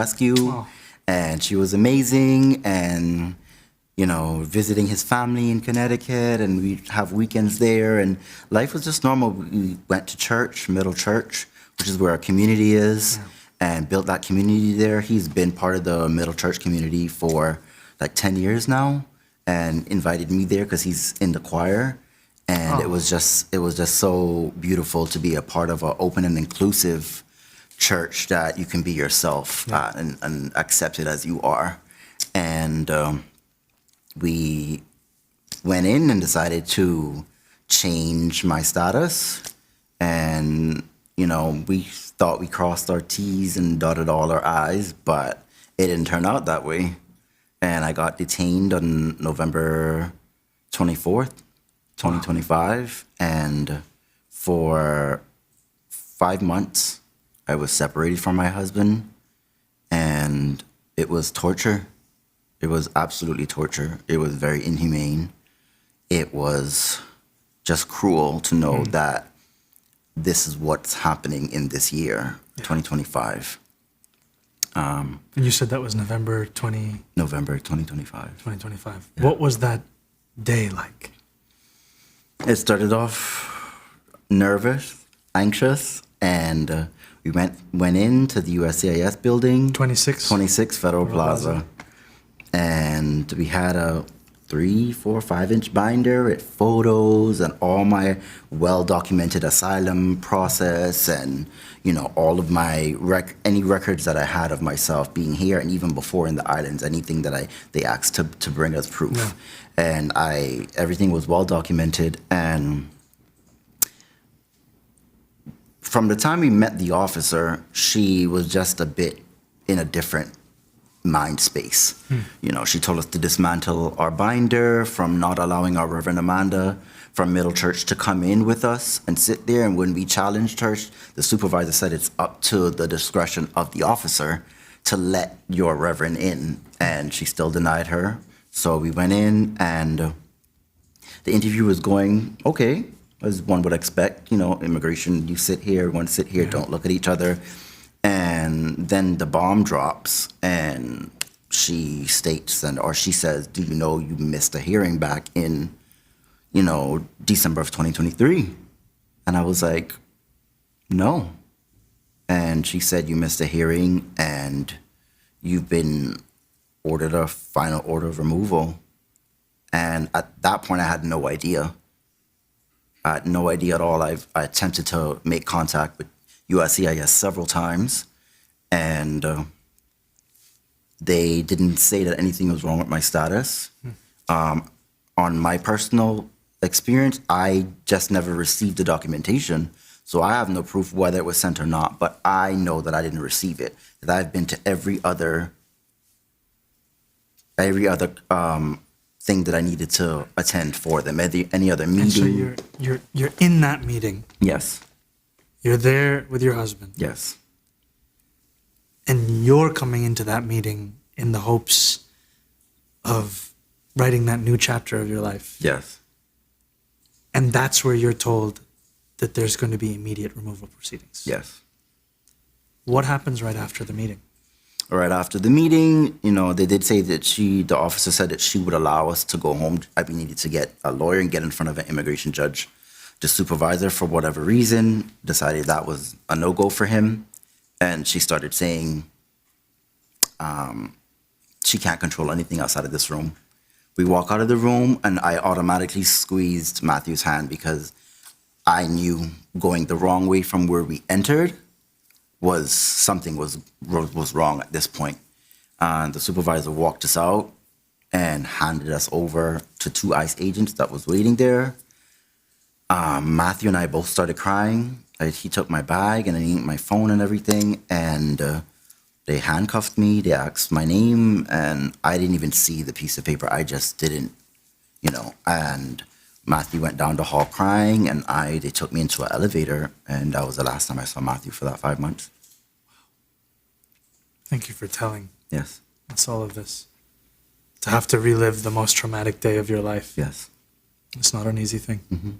rescue. Oh. And she was amazing, and visiting his family in Connecticut, and we have weekends there, and life was just normal. We went to church, Middle Church, which is where our community is, and built that community there. He's been part of the Middle Church community for like 10 years now, and invited me there because he's in the choir, and it was just so beautiful to be a part of an open and inclusive church that you can be yourself and accepted as you are. And we went in and decided to change my status, and we thought we crossed our T's and dotted all our I's, but it didn't turn out that way. And I got detained on November 24th, 2025, and for 5 months I was separated from my husband, and it was torture. It was absolutely torture. It was very inhumane. It was just cruel to know that this is what's happening in this year, 2025. And you said that was November 2025. 2025. Yeah. What was that day like? It started off nervous, anxious, and we went into the USCIS building. 26 Federal Plaza. And we had a 3, 4, 5-inch binder with photos and all my well-documented asylum process, and all of my any records that I had of myself being here, and even before in the islands, anything that they asked to bring as proof. Yeah. And everything was well documented. And from the time we met the officer, she was just a bit in a different mind space. She told us to dismantle our binder, from not allowing our Reverend Amanda from Middle Church to come in with us and sit there. And when we challenged her, the supervisor said it's up to the discretion of the officer to let your Reverend in, and she still denied her. So we went in, and the interview was going okay, as one would expect. Immigration, you sit here, everyone sit here, don't look at each other. And then the bomb drops, and she states, or she says, "Do you know you missed a hearing back in, December of 2023?" And I was like, "No." And she said, "You missed a hearing, and you've been ordered a final order of removal." And at that point, I had no idea. I had no idea at all. I attempted to make contact with USCIS several times, and they didn't say that anything was wrong with my status. On my personal experience, I just never received the documentation, so I have no proof whether it was sent or not, but I know that I didn't receive it, that I've been to every other thing that I needed to attend for them, any other meeting. And so you're in that meeting. Yes. You're there with your husband. Yes. And you're coming into that meeting in the hopes of writing that new chapter of your life. Yes. And that's where you're told that there's going to be immediate removal proceedings. Yes. What happens right after the meeting? Right after the meeting, they did say that the officer said that she would allow us to go home. We needed to get a lawyer and get in front of an immigration judge. The supervisor, for whatever reason, decided that was a no-go for him. And she started saying she can't control anything outside of this room. We walk out of the room, and I automatically squeezed Matthew's hand because I knew going the wrong way from where we entered something was wrong at this point. The supervisor walked us out and handed us over to 2 ICE agents that was waiting there. Matthew and I both started crying. He took my bag and my phone and everything, and they handcuffed me. They asked my name, and I didn't even see the piece of paper. I just didn't, and Matthew went down the hall crying, and they took me into an elevator, and that was the last time I saw Matthew for that 5 months. Thank you for telling Yes. us all of this. To have to relive the most traumatic day of your life. Yes. It's not an easy thing. Mm-hmm.